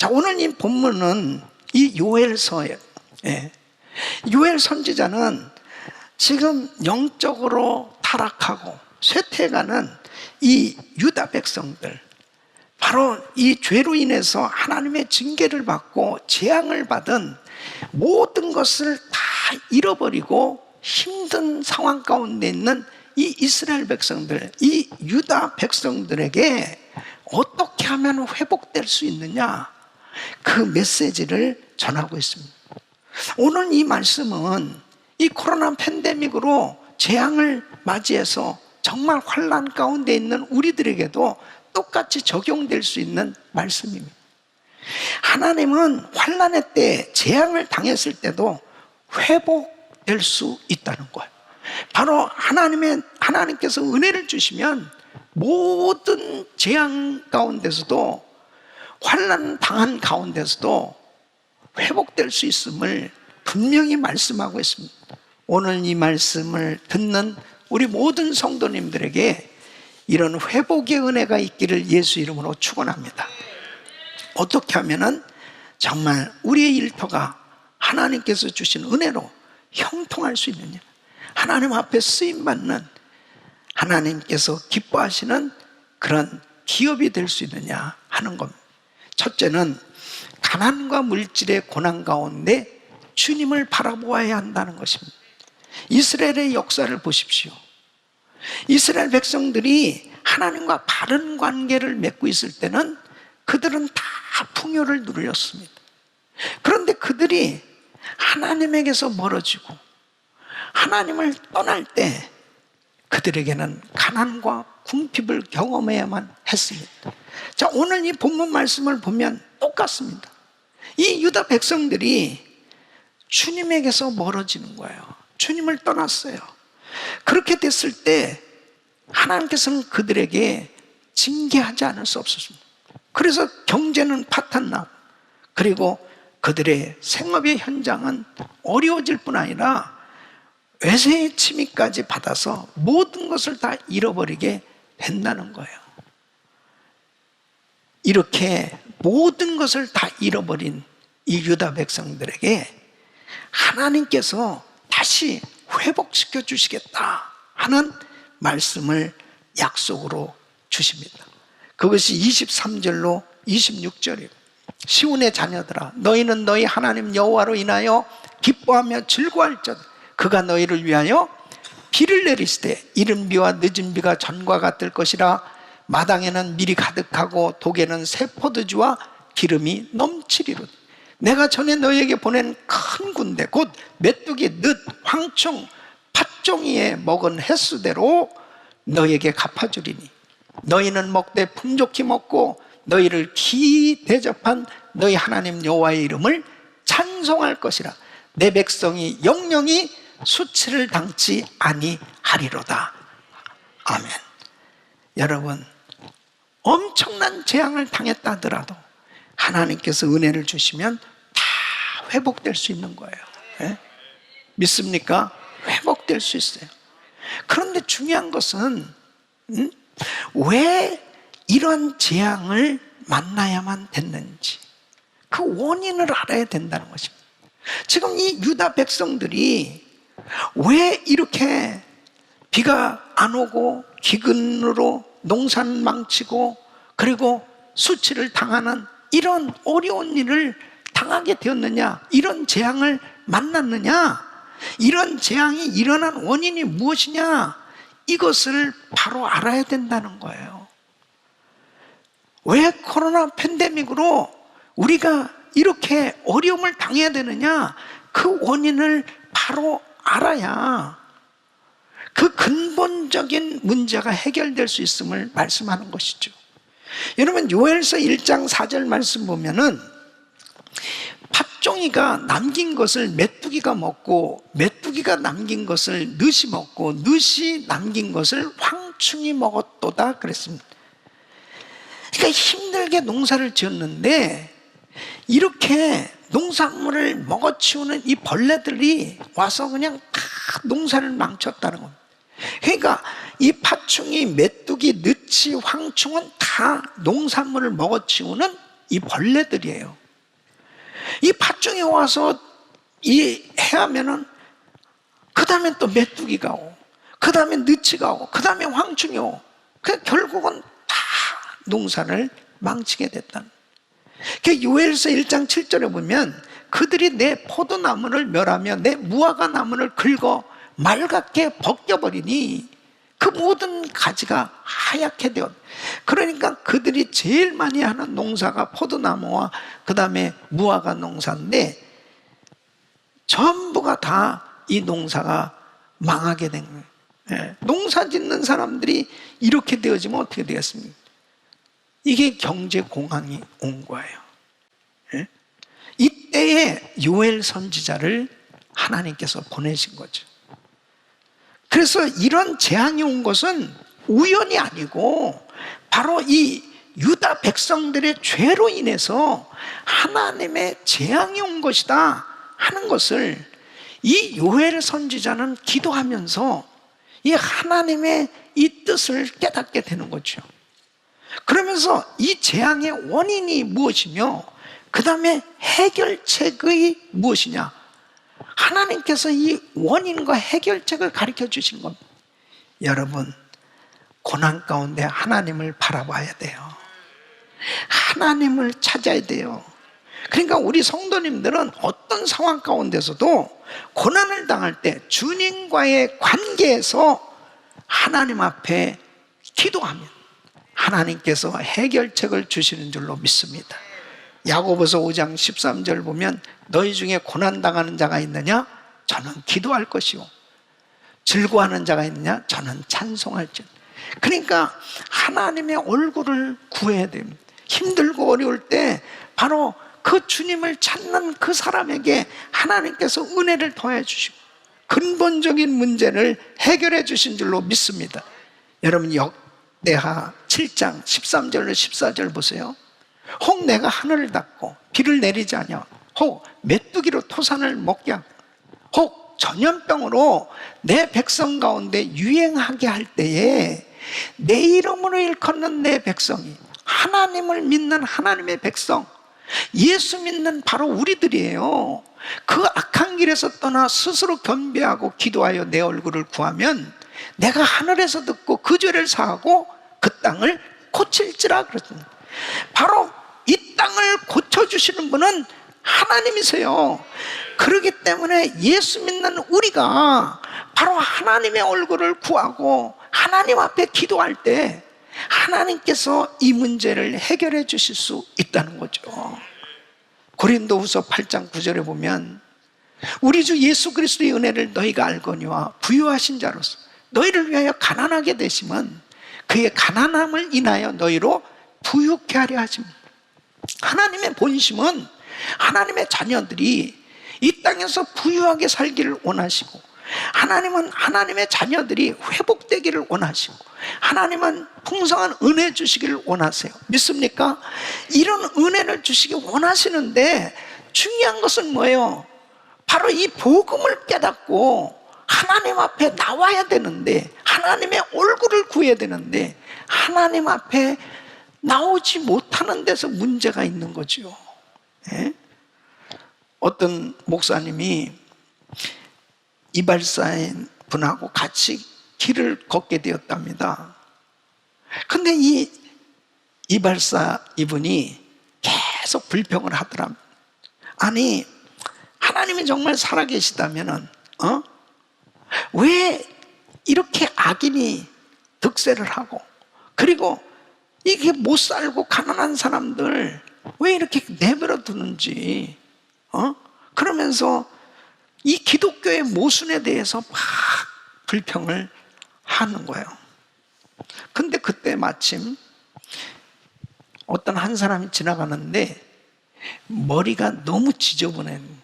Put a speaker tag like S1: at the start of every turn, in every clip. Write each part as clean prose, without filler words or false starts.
S1: 자, 오늘 이 본문은 이 요엘서예요. 예. 요엘 선지자는 지금 영적으로 타락하고 쇠퇴해가는 이 유다 백성들, 바로 이 죄로 인해서 하나님의 징계를 받고 재앙을 받은 모든 것을 다 잃어버리고 힘든 상황 가운데 있는 이 이스라엘 백성들, 이 유다 백성들에게 어떻게 하면 회복될 수 있느냐, 그 메시지를 전하고 있습니다. 오늘 이 말씀은 이 코로나 팬데믹으로 재앙을 맞이해서 정말 환난 가운데 있는 우리들에게도 똑같이 적용될 수 있는 말씀입니다. 하나님은 환난의 때, 재앙을 당했을 때도 회복될 수 있다는 거예요. 바로 하나님께서 은혜를 주시면 모든 재앙 가운데서도, 환난 당한 가운데서도 회복될 수 있음을 분명히 말씀하고 있습니다. 오늘 이 말씀을 듣는 우리 모든 성도님들에게 이런 회복의 은혜가 있기를 예수 이름으로 축원합니다. 어떻게 하면은 정말 우리의 일터가 하나님께서 주신 은혜로 형통할 수 있느냐, 하나님 앞에 쓰임받는, 하나님께서 기뻐하시는 그런 기업이 될 수 있느냐 하는 겁니다. 첫째는 가난과 물질의 고난 가운데 주님을 바라보아야 한다는 것입니다. 이스라엘의 역사를 보십시오. 이스라엘 백성들이 하나님과 바른 관계를 맺고 있을 때는 그들은 다 풍요를 누렸습니다. 그런데 그들이 하나님에게서 멀어지고 하나님을 떠날 때 그들에게는 가난과 궁핍을 경험해야만 했습니다. 자, 오늘 이 본문 말씀을 보면 똑같습니다. 이 유다 백성들이 주님에게서 멀어지는 거예요. 주님을 떠났어요. 그렇게 됐을 때 하나님께서는 그들에게 징계하지 않을 수 없었습니다. 그래서 경제는 파탄나고, 그리고 그들의 생업의 현장은 어려워질 뿐 아니라 외세의 침입까지 받아서 모든 것을 다 잃어버리게 된다는 거예요. 이렇게 모든 것을 다 잃어버린 이 유다 백성들에게 하나님께서 다시 회복시켜 주시겠다 하는 말씀을 약속으로 주십니다. 그것이 23절로 26절이에요. 시온의 자녀들아, 너희는 너희 하나님 여호와로 인하여 기뻐하며 즐거워할지어다. 그가 너희를 위하여 비를 내리시되 이른 비와 늦은 비가 전과 같을 것이라. 마당에는 밀이 가득하고 독에는 새 포도주와 기름이 넘치리로다. 내가 전에 너희에게 보낸 큰 군대 곧 메뚜기, 늑, 황충, 팥종이에 먹은 횟수대로 너희에게 갚아주리니 너희는 먹되 풍족히 먹고 너희를 기이 대접한 너희 하나님 여호와의 이름을 찬송할 것이라. 내 백성이 영영이 수치를 당치 아니하리로다. 아멘. 여러분, 엄청난 재앙을 당했다 하더라도 하나님께서 은혜를 주시면 다 회복될 수 있는 거예요. 네? 믿습니까? 회복될 수 있어요. 그런데 중요한 것은 왜 이런 재앙을 만나야만 됐는지 그 원인을 알아야 된다는 것입니다. 지금 이 유다 백성들이 왜 이렇게 비가 안 오고 기근으로 농산 망치고 그리고 수치를 당하는 이런 어려운 일을 당하게 되었느냐, 이런 재앙을 만났느냐, 이런 재앙이 일어난 원인이 무엇이냐, 이것을 바로 알아야 된다는 거예요. 왜 코로나 팬데믹으로 우리가 이렇게 어려움을 당해야 되느냐, 그 원인을 바로 알아야 그 근본적인 문제가 해결될 수 있음을 말씀하는 것이죠. 여러분, 요엘서 1장 4절 말씀 보면은 팥종이가 남긴 것을 메뚜기가 먹고 메뚜기가 남긴 것을 늑이 먹고 늑이 남긴 것을 황충이 먹었도다 그랬습니다. 그러니까 힘들게 농사를 지었는데 이렇게 농작물을 먹어치우는 이 벌레들이 와서 그냥 다 농사를 망쳤다는 겁니다. 그러니까 이 팥충이, 메뚜기, 늑이, 황충은 다 농산물을 먹어치우는 이 벌레들이에요. 이 팥종이 와서 이 해하면은 그 다음에 또 메뚜기가 오고, 그 다음에 느치가 오고, 그 다음에 황충이 오고, 결국은 다 농사를 망치게 됐다는. 요엘서 1장 7절에 보면 그들이 내 포도나무를 멸하며 내 무화과 나무를 긁어 말갛게 벗겨버리니 그 모든 가지가 하얗게 되었. 그러니까 그들이 제일 많이 하는 농사가 포도나무와 그 다음에 무화과 농사인데 전부가 다 이 농사가 망하게 된 거예요. 예. 농사 짓는 사람들이 이렇게 되어지면 어떻게 되겠습니까? 이게 경제 공황이 온 거예요. 예? 이때에 요엘 선지자를 하나님께서 보내신 거죠. 그래서 이런 재앙이 온 것은 우연이 아니고 바로 이 유다 백성들의 죄로 인해서 하나님의 재앙이 온 것이다 하는 것을 이 요엘 선지자는 기도하면서 이 하나님의 이 뜻을 깨닫게 되는 거죠. 그러면서 이 재앙의 원인이 무엇이며 그 다음에 해결책이 무엇이냐, 하나님께서 이 원인과 해결책을 가르쳐 주신 겁니다. 여러분, 고난 가운데 하나님을 바라봐야 돼요. 하나님을 찾아야 돼요. 그러니까 우리 성도님들은 어떤 상황 가운데서도 고난을 당할 때 주님과의 관계에서 하나님 앞에 기도하면 하나님께서 해결책을 주시는 줄로 믿습니다. 야고보서 5장 13절 보면 너희 중에 고난당하는 자가 있느냐? 저는 기도할 것이요. 즐거워하는 자가 있느냐? 저는 찬송할지. 그러니까 하나님의 얼굴을 구해야 됩니다. 힘들고 어려울 때 바로 그 주님을 찾는 그 사람에게 하나님께서 은혜를 더해 주시고 근본적인 문제를 해결해 주신 줄로 믿습니다. 여러분, 역대하 7장 13절로 14절 보세요. 혹 내가 하늘을 닫고 비를 내리지 아니하고 혹 메뚜기로 토산을 먹게 하고 혹 전염병으로 내 백성 가운데 유행하게 할 때에 내 이름으로 일컫는 내 백성이, 하나님을 믿는 하나님의 백성, 예수 믿는 바로 우리들이에요. 그 악한 길에서 떠나 스스로 겸비하고 기도하여 내 얼굴을 구하면 내가 하늘에서 듣고 그 죄를 사하고 그 땅을 고칠지라 그랬습니다. 바로 이 땅을 고쳐주시는 분은 하나님이세요. 그렇기 때문에 예수 믿는 우리가 바로 하나님의 얼굴을 구하고 하나님 앞에 기도할 때 하나님께서 이 문제를 해결해 주실 수 있다는 거죠. 고린도후서 8장 9절에 보면 우리 주 예수 그리스도의 은혜를 너희가 알거니와 부유하신 자로서 너희를 위하여 가난하게 되심은 그의 가난함을 인하여 너희로 부유케 하려 하십니다. 하나님의 본심은 하나님의 자녀들이 이 땅에서 부유하게 살기를 원하시고, 하나님은 하나님의 자녀들이 회복되기를 원하시고, 하나님은 풍성한 은혜 주시기를 원하세요. 믿습니까? 이런 은혜를 주시기 원하시는데 중요한 것은 뭐예요? 바로 이 복음을 깨닫고 하나님 앞에 나와야 되는데, 하나님의 얼굴을 구해야 되는데 하나님 앞에 나오지 못하는 데서 문제가 있는 거죠. 예? 어떤 목사님이 이발사인 분하고 같이 길을 걷게 되었답니다. 근데 이 이발사 이분이 계속 불평을 하더랍니다. 아니, 하나님이 정말 살아계시다면은 왜 이렇게 악인이 득세를 하고, 그리고 이게 못 살고 가난한 사람들 왜 이렇게 내버려 두는지, 그러면서 이 기독교의 모순에 대해서 막 불평을 하는 거예요. 근데 그때 마침 어떤 한 사람이 지나가는데 머리가 너무 지저분한,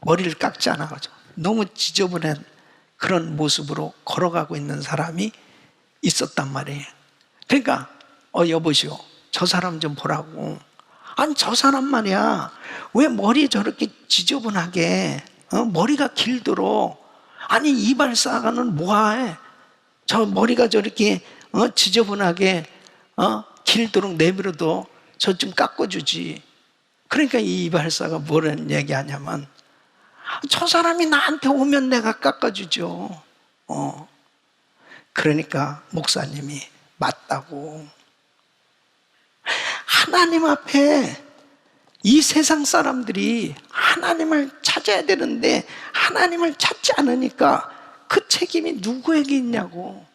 S1: 머리를 깎지 않아가지고 너무 지저분한 그런 모습으로 걸어가고 있는 사람이 있었단 말이에요. 그러니까 여보시오, 저 사람 좀 보라고. 아니, 저 사람 말이야, 왜 머리 저렇게 지저분하게, 머리가 길도록, 아니 이발사가는 뭐해? 저 머리가 저렇게 지저분하게 길도록 내버려도 저 좀 깎아주지. 그러니까 이 이발사가 뭐라는 얘기하냐면, 저 사람이 나한테 오면 내가 깎아주죠. 그러니까 목사님이 맞다고. 하나님 앞에 이 세상 사람들이 하나님을 찾아야 되는데 하나님을 찾지 않으니까 그 책임이 누구에게 있냐고.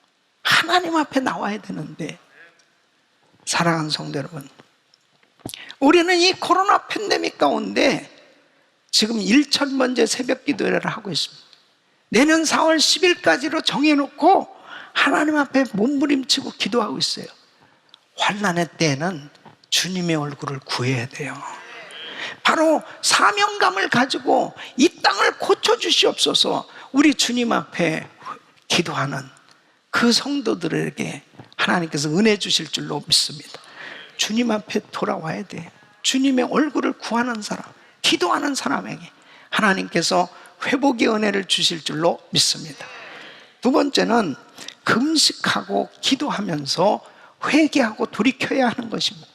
S1: 하나님 앞에 나와야 되는데. 사랑하는 성도 여러분, 우리는 이 코로나 팬데믹 가운데 지금 1,000번째 새벽 기도회를 하고 있습니다. 내년 4월 10일까지로 정해놓고 하나님 앞에 몸부림치고 기도하고 있어요. 환난의 때에는 주님의 얼굴을 구해야 돼요. 바로 사명감을 가지고 이 땅을 고쳐주시옵소서 우리 주님 앞에 기도하는 그 성도들에게 하나님께서 은혜 주실 줄로 믿습니다. 주님 앞에 돌아와야 돼요. 주님의 얼굴을 구하는 사람, 기도하는 사람에게 하나님께서 회복의 은혜를 주실 줄로 믿습니다. 두 번째는 금식하고 기도하면서 회개하고 돌이켜야 하는 것입니다.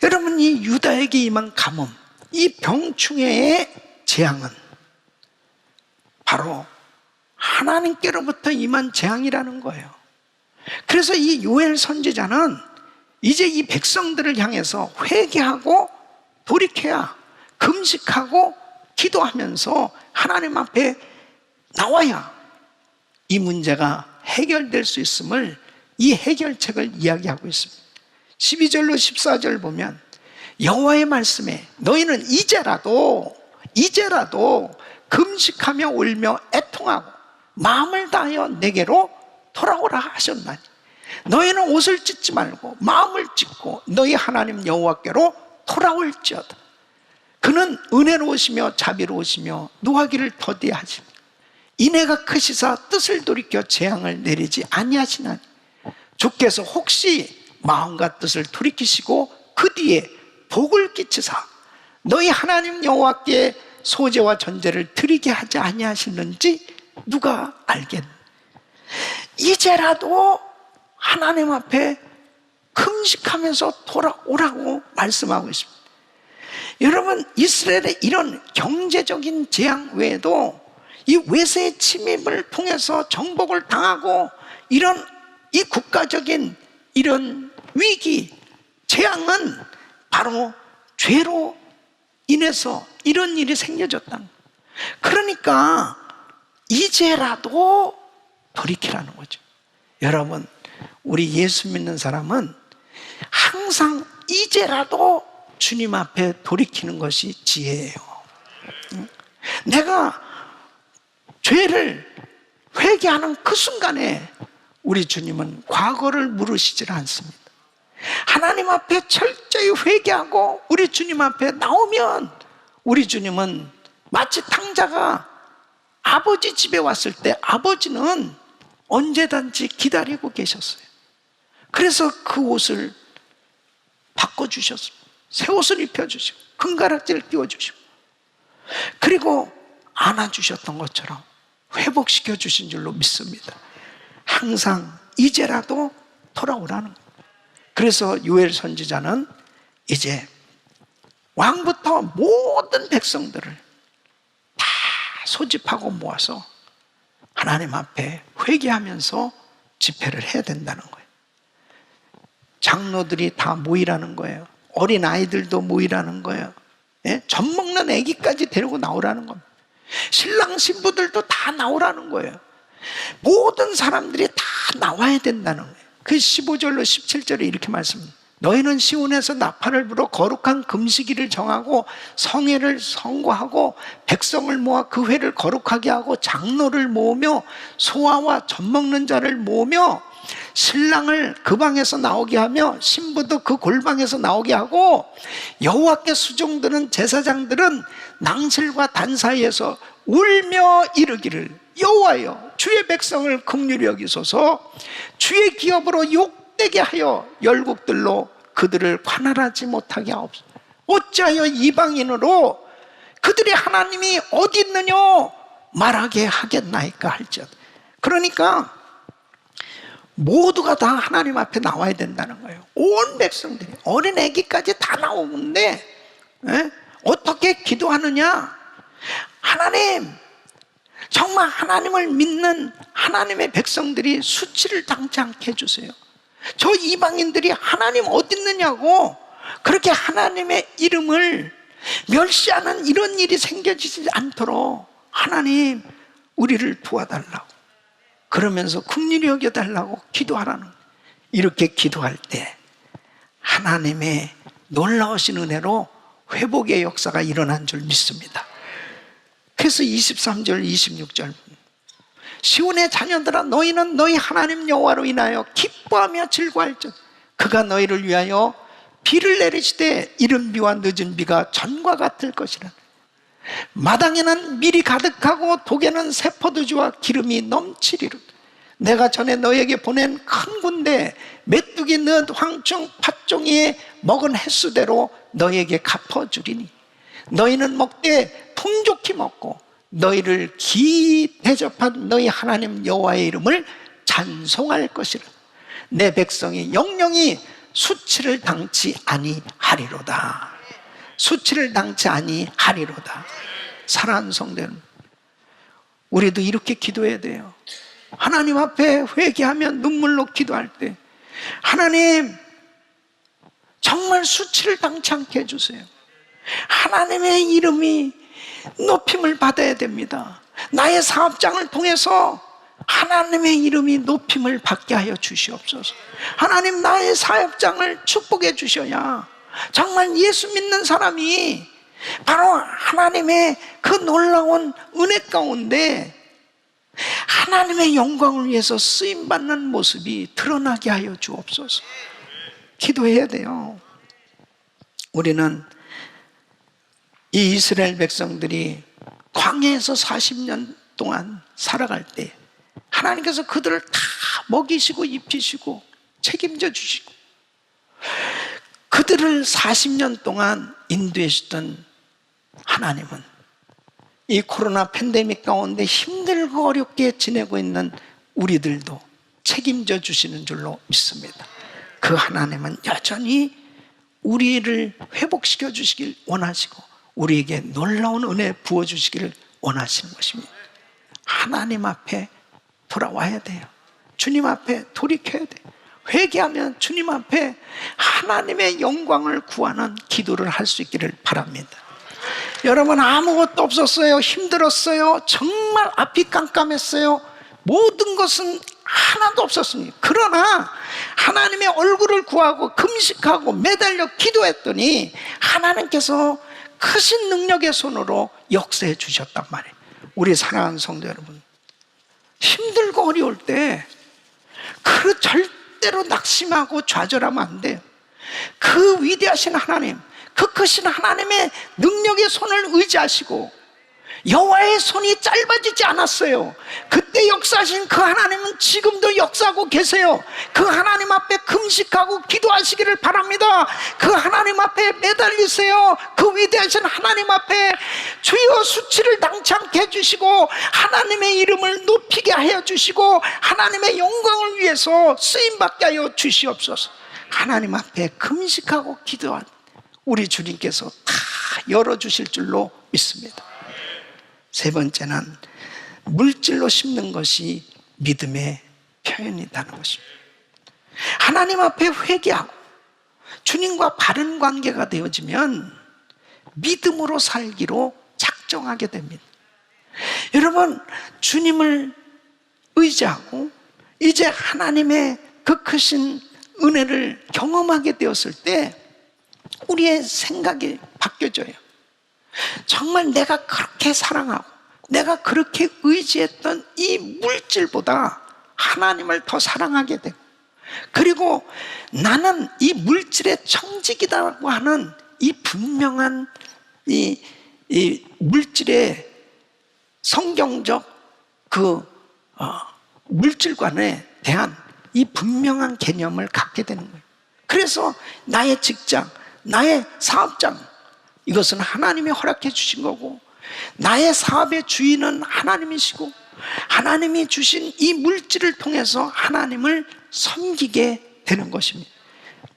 S1: 여러분, 이 유다에게 임한 가뭄, 이 병충해의 재앙은 바로 하나님께로부터 임한 재앙이라는 거예요. 그래서 이 요엘 선지자는 이제 이 백성들을 향해서 회개하고 돌이켜야, 금식하고 기도하면서 하나님 앞에 나와야 이 문제가 해결될 수 있음을, 이 해결책을 이야기하고 있습니다. 12절로 14절 보면 여호와의 말씀에 너희는 이제라도 금식하며 울며 애통하고 마음을 다하여 내게로 돌아오라 하셨나니 너희는 옷을 찢지 말고 마음을 찢고 너희 하나님 여호와께로 돌아올지어다. 그는 은혜로우시며 자비로우시며 노하기를 더디하시며 인애가 크시사 뜻을 돌이켜 재앙을 내리지 아니하시나니 주께서 혹시 마음과 뜻을 돌이키시고 그 뒤에 복을 끼치사 너희 하나님 여호와께 소제와 전제를 드리게 하지 아니하시는지 누가 알겠느냐. 이제라도 하나님 앞에 금식하면서 돌아오라고 말씀하고 있습니다. 여러분, 이스라엘의 이런 경제적인 재앙 외에도 이 외세의 침입을 통해서 정복을 당하고 이런 이 국가적인 이런 위기, 재앙은 바로 죄로 인해서 이런 일이 생겨졌다는 거예요. 그러니까 이제라도 돌이키라는 거죠. 여러분, 우리 예수 믿는 사람은 항상 이제라도 주님 앞에 돌이키는 것이 지혜예요. 내가 죄를 회개하는 그 순간에 우리 주님은 과거를 물으시질 않습니다. 하나님 앞에 철저히 회개하고 우리 주님 앞에 나오면 우리 주님은 마치 탕자가 아버지 집에 왔을 때 아버지는 언제든지 기다리고 계셨어요. 그래서 그 옷을 바꿔주셨어요. 새 옷을 입혀주시고 금가락지를 끼워주시고 그리고 안아주셨던 것처럼 회복시켜 주신 줄로 믿습니다. 항상 이제라도 돌아오라는 거예요. 그래서 요엘 선지자는 이제 왕부터 모든 백성들을 다 소집하고 모아서 하나님 앞에 회개하면서 집회를 해야 된다는 거예요. 장로들이 다 모이라는 거예요. 어린 아이들도 모이라는 거예요. 예? 젖 먹는 아기까지 데리고 나오라는 겁니다. 신랑 신부들도 다 나오라는 거예요. 모든 사람들이 다 나와야 된다는 거예요. 그 15절로 17절에 이렇게 말씀합니다. 너희는 시온에서 나팔을 불어 거룩한 금식일을 정하고 성회를 선고하고 백성을 모아 그 회를 거룩하게 하고 장로를 모으며 소아와 젖 먹는 자를 모으며 신랑을 그 방에서 나오게 하며 신부도 그 골방에서 나오게 하고 여호와께 수종드는 제사장들은 낭실과 단 사이에서 울며 이르기를 여호와여 주의 백성을 긍휼히 여기소서 주의 기업으로 욕되게 하여 열국들로 그들을 관할하지 못하게 하옵소서. 어찌하여 이방인으로 그들의 하나님이 어디 있느냐 말하게 하겠나이까 할지어다. 그러니까 모두가 다 하나님 앞에 나와야 된다는 거예요. 온 백성들이, 어린 애기까지 다 나오는데 어떻게 기도하느냐? 하나님, 정말 하나님을 믿는 하나님의 백성들이 수치를 당치 않게 해주세요. 저 이방인들이 하나님 어디 있느냐고 그렇게 하나님의 이름을 멸시하는 이런 일이 생겨지지 않도록 하나님 우리를 도와달라고, 그러면서 긍휼히 여겨달라고 기도하라는 거예요. 이렇게 기도할 때 하나님의 놀라우신 은혜로 회복의 역사가 일어난 줄 믿습니다. 그래서 23절 26절 시온의 자녀들아 너희는 너희 하나님 여호와로 인하여 기뻐하며 즐거워할지어다. 그가 너희를 위하여 비를 내리시되 이른 비와 늦은 비가 전과 같을 것이라. 마당에는 밀이 가득하고 독에는 새 포도주와 기름이 넘치리로다. 내가 전에 너희에게 보낸 큰 군대 메뚜기 넛 황충 팥종이에 먹은 횟수대로 너희에게 갚아주리니 너희는 먹되 풍족히 먹고 너희를 기 대접한 너희 하나님 여호와의 이름을 찬송할 것이라. 내 백성이 영영이 수치를 당치 아니하리로다. 수치를 당치 아니하리로다. 사랑하는 성도 여러분, 우리도 이렇게 기도해야 돼요. 하나님 앞에 회개하며 눈물로 기도할 때 하나님 정말 수치를 당치 않게 해주세요. 하나님의 이름이 높임을 받아야 됩니다. 나의 사업장을 통해서 하나님의 이름이 높임을 받게 하여 주시옵소서. 하나님, 나의 사업장을 축복해 주셔야 정말 예수 믿는 사람이 바로 하나님의 그 놀라운 은혜 가운데 하나님의 영광을 위해서 쓰임받는 모습이 드러나게 하여 주옵소서. 기도해야 돼요. 우리는 이 이스라엘 백성들이 광야에서 40년 동안 살아갈 때 하나님께서 그들을 다 먹이시고 입히시고 책임져 주시고 그들을 40년 동안 인도하시던 하나님은 이 코로나 팬데믹 가운데 힘들고 어렵게 지내고 있는 우리들도 책임져 주시는 줄로 믿습니다. 그 하나님은 여전히 우리를 회복시켜 주시길 원하시고 우리에게 놀라운 은혜 부어주시기를 원하시는 것입니다. 하나님 앞에 돌아와야 돼요. 주님 앞에 돌이켜야 돼요. 회개하면 주님 앞에 하나님의 영광을 구하는 기도를 할 수 있기를 바랍니다. 여러분, 아무것도 없었어요. 힘들었어요. 정말 앞이 깜깜했어요. 모든 것은 하나도 없었습니다. 그러나 하나님의 얼굴을 구하고 금식하고 매달려 기도했더니 하나님께서 크신 능력의 손으로 역사해 주셨단 말이에요. 우리 사랑하는 성도 여러분, 힘들고 어려울 때 그 절대로 낙심하고 좌절하면 안 돼요. 그 위대하신 하나님, 그 크신 하나님의 능력의 손을 의지하시고 여호와의 손이 짧아지지 않았어요. 그때 역사하신 그 하나님은 지금도 역사하고 계세요. 그 하나님 앞에 금식하고 기도하시기를 바랍니다. 그 하나님 앞에 매달리세요. 그 위대하신 하나님 앞에 주여 수치를 당치 않게 해주시고 하나님의 이름을 높이게 하여 주시고 하나님의 영광을 위해서 쓰임받게 하여 주시옵소서. 하나님 앞에 금식하고 기도한 우리 주님께서 다 열어주실 줄로 믿습니다. 세 번째는 물질로 심는 것이 믿음의 표현이라는 것입니다. 하나님 앞에 회개하고 주님과 바른 관계가 되어지면 믿음으로 살기로 작정하게 됩니다. 여러분, 주님을 의지하고 이제 하나님의 그 크신 은혜를 경험하게 되었을 때 우리의 생각이 바뀌어져요. 정말 내가 그렇게 사랑하고 내가 그렇게 의지했던 이 물질보다 하나님을 더 사랑하게 되고, 그리고 나는 이 물질의 청직이라고 하는 이 분명한 이 물질의 성경적 그 물질관에 대한 이 분명한 개념을 갖게 되는 거예요. 그래서 나의 직장, 나의 사업장, 이것은 하나님이 허락해 주신 거고 나의 사업의 주인은 하나님이시고 하나님이 주신 이 물질을 통해서 하나님을 섬기게 되는 것입니다.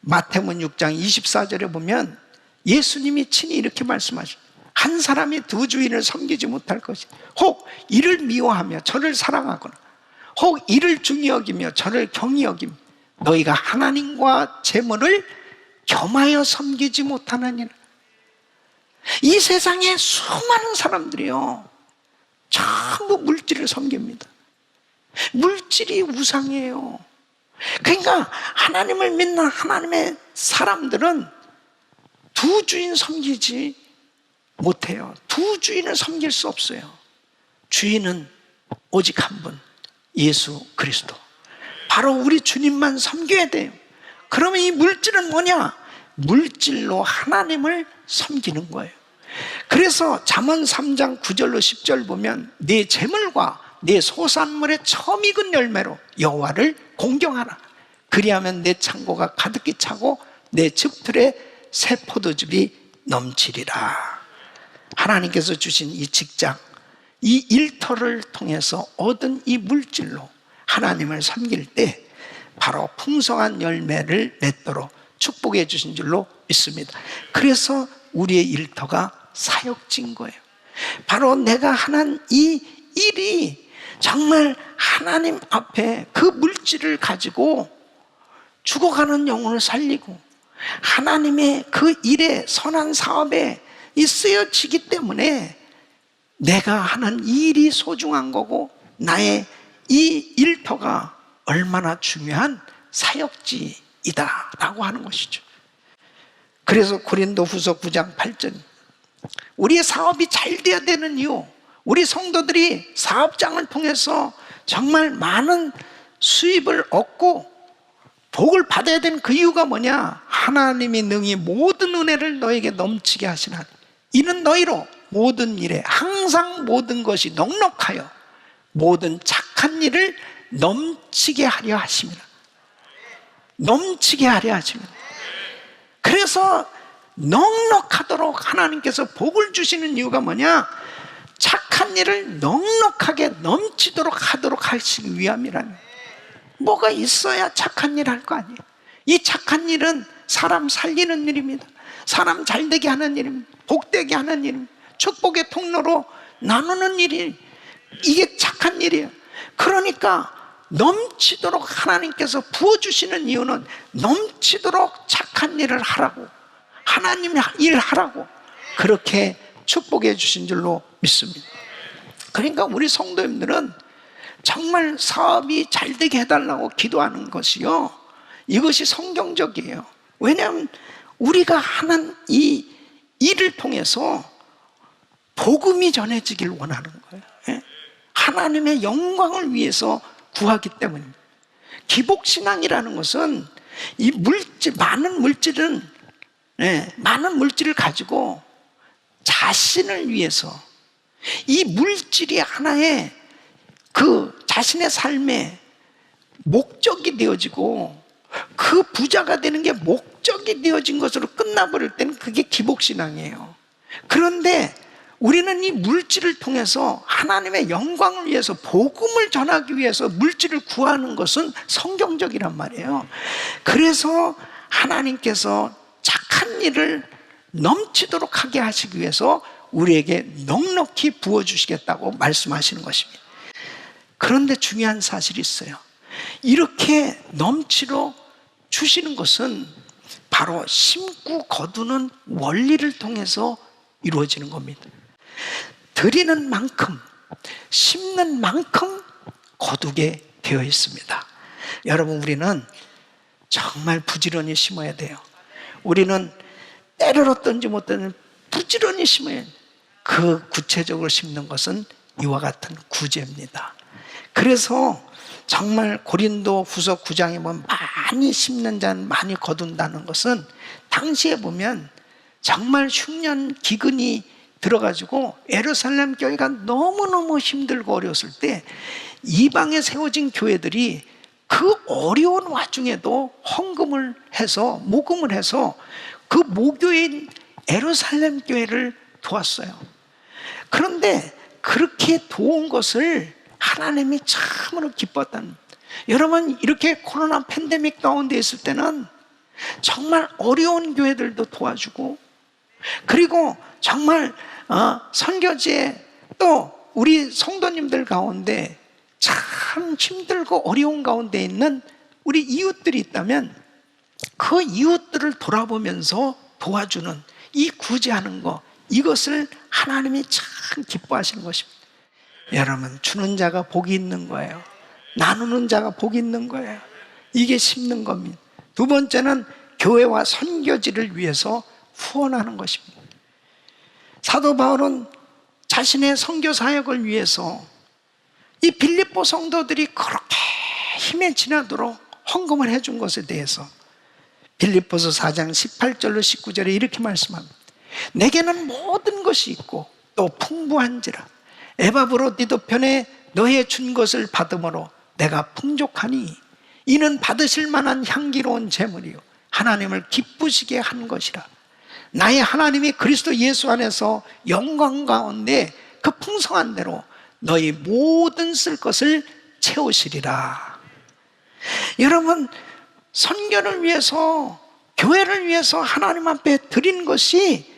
S1: 마태복음 6장 24절에 보면 예수님이 친히 이렇게 말씀하십니다. 한 사람이 두 주인을 섬기지 못할 것이다. 혹 이를 미워하며 저를 사랑하거나 혹 이를 중히 여기며 저를 경히 여기며 너희가 하나님과 재물을 겸하여 섬기지 못하느니라. 이 세상에 수많은 사람들이요, 전부 물질을 섬깁니다. 물질이 우상이에요. 그러니까 하나님을 믿는 하나님의 사람들은 두 주인 섬기지 못해요. 두 주인을 섬길 수 없어요. 주인은 오직 한 분, 예수 그리스도. 바로 우리 주님만 섬겨야 돼요. 그러면 이 물질은 뭐냐? 물질로 하나님을 섬기는 거예요. 그래서 잠언 3장 9절로 10절 보면 네 재물과 네 소산물의 처음 익은 열매로 여호와를 공경하라. 그리하면 내 창고가 가득히 차고 내 즙틀에 새 포도즙이 넘치리라. 하나님께서 주신 이 직장, 이 일터를 통해서 얻은 이 물질로 하나님을 섬길 때 바로 풍성한 열매를 맺도록 축복해 주신 줄로 믿습니다. 그래서 우리의 일터가 사역지인 거예요. 바로 내가 하는 이 일이 정말 하나님 앞에 그 물질을 가지고 죽어가는 영혼을 살리고 하나님의 그 일에, 선한 사업에 쓰여지기 때문에 내가 하는 이 일이 소중한 거고 나의 이 일터가 얼마나 중요한 사역지이다 라고 하는 것이죠. 그래서 고린도후서 9장 8절, 우리의 사업이 잘 돼야 되는 이유, 우리 성도들이 사업장을 통해서 정말 많은 수입을 얻고 복을 받아야 되는 그 이유가 뭐냐? 하나님이 능히 모든 은혜를 너에게 넘치게 하시나니 이는 너희로 모든 일에 항상 모든 것이 넉넉하여 모든 착한 일을 넘치게 하려 하심이라. 넘치게 하려 하심이라. 그래서 넉넉하도록 하나님께서 복을 주시는 이유가 뭐냐? 착한 일을 넉넉하게 넘치도록 하도록 하시기 위함이라는. 뭐가 있어야 착한 일 할 거 아니에요. 이 착한 일은 사람 살리는 일입니다. 사람 잘되게 하는 일입니다. 복되게 하는 일입니다. 축복의 통로로 나누는 일이, 이게 착한 일이에요. 그러니까 넘치도록 하나님께서 부어주시는 이유는 넘치도록 착한 일을 하라고, 하나님 일하라고 그렇게 축복해 주신 줄로 믿습니다. 그러니까 우리 성도님들은 정말 사업이 잘 되게 해달라고 기도하는 것이요, 이것이 성경적이에요. 왜냐하면 우리가 하는 이 일을 통해서 복음이 전해지길 원하는 거예요. 하나님의 영광을 위해서 구하기 때문입니다. 기복신앙이라는 것은 이 물질, 많은 물질을 가지고 자신을 위해서, 이 물질이 하나의 그 자신의 삶의 목적이 되어지고 그 부자가 되는 게 목적이 되어진 것으로 끝나버릴 때는 그게 기복신앙이에요. 그런데 우리는 이 물질을 통해서 하나님의 영광을 위해서, 복음을 전하기 위해서 물질을 구하는 것은 성경적이란 말이에요. 그래서 하나님께서 착한 일을 넘치도록 하게 하시기 위해서 우리에게 넉넉히 부어주시겠다고 말씀하시는 것입니다. 그런데 중요한 사실이 있어요. 이렇게 넘치러 주시는 것은 바로 심고 거두는 원리를 통해서 이루어지는 겁니다. 드리는 만큼, 심는 만큼 거두게 되어 있습니다. 여러분, 우리는 정말 부지런히 심어야 돼요. 우리는 때를 얻든지 못든지 부지런히 심어야 돼요. 그 구체적으로 심는 것은 이와 같은 구제입니다. 그래서 정말 고린도 후서 9장에 보면 많이 심는 자는 많이 거둔다는 것은, 당시에 보면 정말 흉년 기근이 들어가지고 예루살렘 교회가 너무너무 힘들고 어려웠을 때 이방에 세워진 교회들이 그 어려운 와중에도 헌금을 해서, 모금을 해서 그 모교인 예루살렘 교회를 도왔어요. 그런데 그렇게 도운 것을 하나님이 참으로 기뻤다는, 여러분, 이렇게 코로나 팬데믹 가운데 있을 때는 정말 어려운 교회들도 도와주고, 그리고 정말 선교지에 또 우리 성도님들 가운데 참 힘들고 어려운 가운데 있는 우리 이웃들이 있다면 그 이웃들을 돌아보면서 도와주는 이 구제하는 것, 이것을 하나님이 참 기뻐하시는 것입니다. 여러분, 주는 자가 복이 있는 거예요. 나누는 자가 복이 있는 거예요. 이게 심는 겁니다. 두 번째는 교회와 선교지를 위해서 후원하는 것입니다. 사도 바울은 자신의 선교 사역을 위해서 이 빌립보 성도들이 그렇게 힘에 지나도록 헌금을 해준 것에 대해서 빌립보서 4장 18절로 19절에 이렇게 말씀합니다. 내게는 모든 것이 있고 또 풍부한지라 에바브로디도 편에 너의 준 것을 받음으로 내가 풍족하니 이는 받으실 만한 향기로운 제물이요 하나님을 기쁘시게 한 것이라. 나의 하나님이 그리스도 예수 안에서 영광 가운데 그 풍성한 대로 너희 모든 쓸 것을 채우시리라. 여러분, 선교를 위해서, 교회를 위해서 하나님 앞에 드린 것이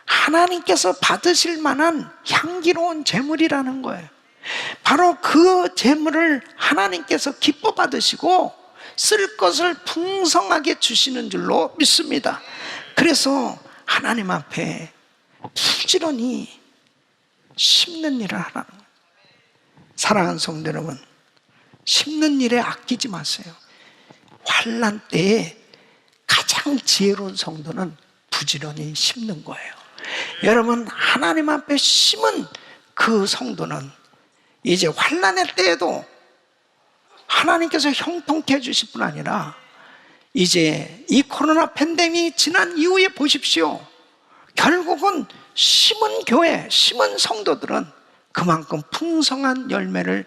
S1: 하나님께서 받으실 만한 향기로운 제물이라는 거예요. 바로 그 제물을 하나님께서 기뻐 받으시고 쓸 것을 풍성하게 주시는 줄로 믿습니다. 그래서 하나님 앞에 부지런히 심는 일을 하라는 거예요. 사랑하는 성도 여러분, 심는 일에 아끼지 마세요. 환난 때에 가장 지혜로운 성도는 부지런히 심는 거예요. 여러분, 하나님 앞에 심은 그 성도는 이제 환난의 때에도 하나님께서 형통케 해주실 뿐 아니라 이제 이 코로나 팬데믹이 지난 이후에 보십시오. 결국은 심은 교회, 심은 성도들은 그만큼 풍성한 열매를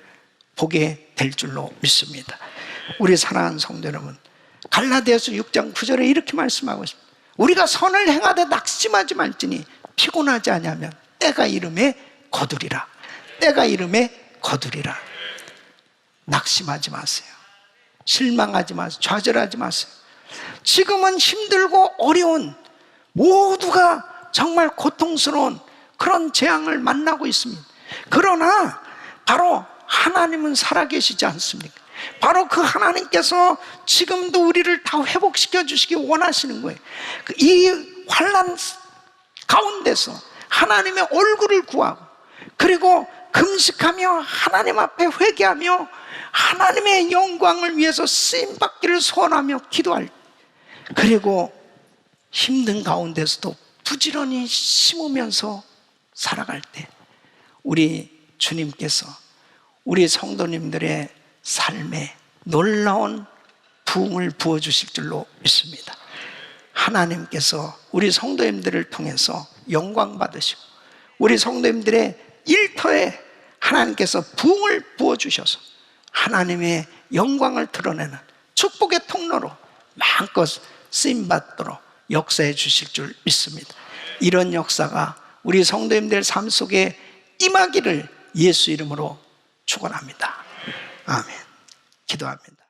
S1: 보게 될 줄로 믿습니다. 우리 사랑하는 성도 여러분, 갈라디아서 6장 9절에 이렇게 말씀하고 있습니다. 우리가 선을 행하되 낙심하지 말지니 피곤하지 아니하면 때가 이름에 거두리라. 때가 이름에 거두리라. 낙심하지 마세요. 실망하지 마세요. 좌절하지 마세요. 지금은 힘들고 어려운, 모두가 정말 고통스러운 그런 재앙을 만나고 있습니다. 그러나 바로 하나님은 살아계시지 않습니까? 바로 그 하나님께서 지금도 우리를 다 회복시켜 주시기 원하시는 거예요. 이 환난 가운데서 하나님의 얼굴을 구하고, 그리고 금식하며 하나님 앞에 회개하며 하나님의 영광을 위해서 쓰임받기를 소원하며 기도할, 그리고 힘든 가운데서도 부지런히 심으면서 살아갈 때 우리 주님께서 우리 성도님들의 삶에 놀라운 부흥을 부어주실 줄로 믿습니다. 하나님께서 우리 성도님들을 통해서 영광 받으시고 우리 성도님들의 일터에 하나님께서 부흥을 부어주셔서 하나님의 영광을 드러내는 축복의 통로로 마음껏 쓰임받도록 역사해 주실 줄 믿습니다. 이런 역사가 우리 성도님들 삶 속에 임하기를 예수 이름으로 축원합니다. 아멘. 기도합니다.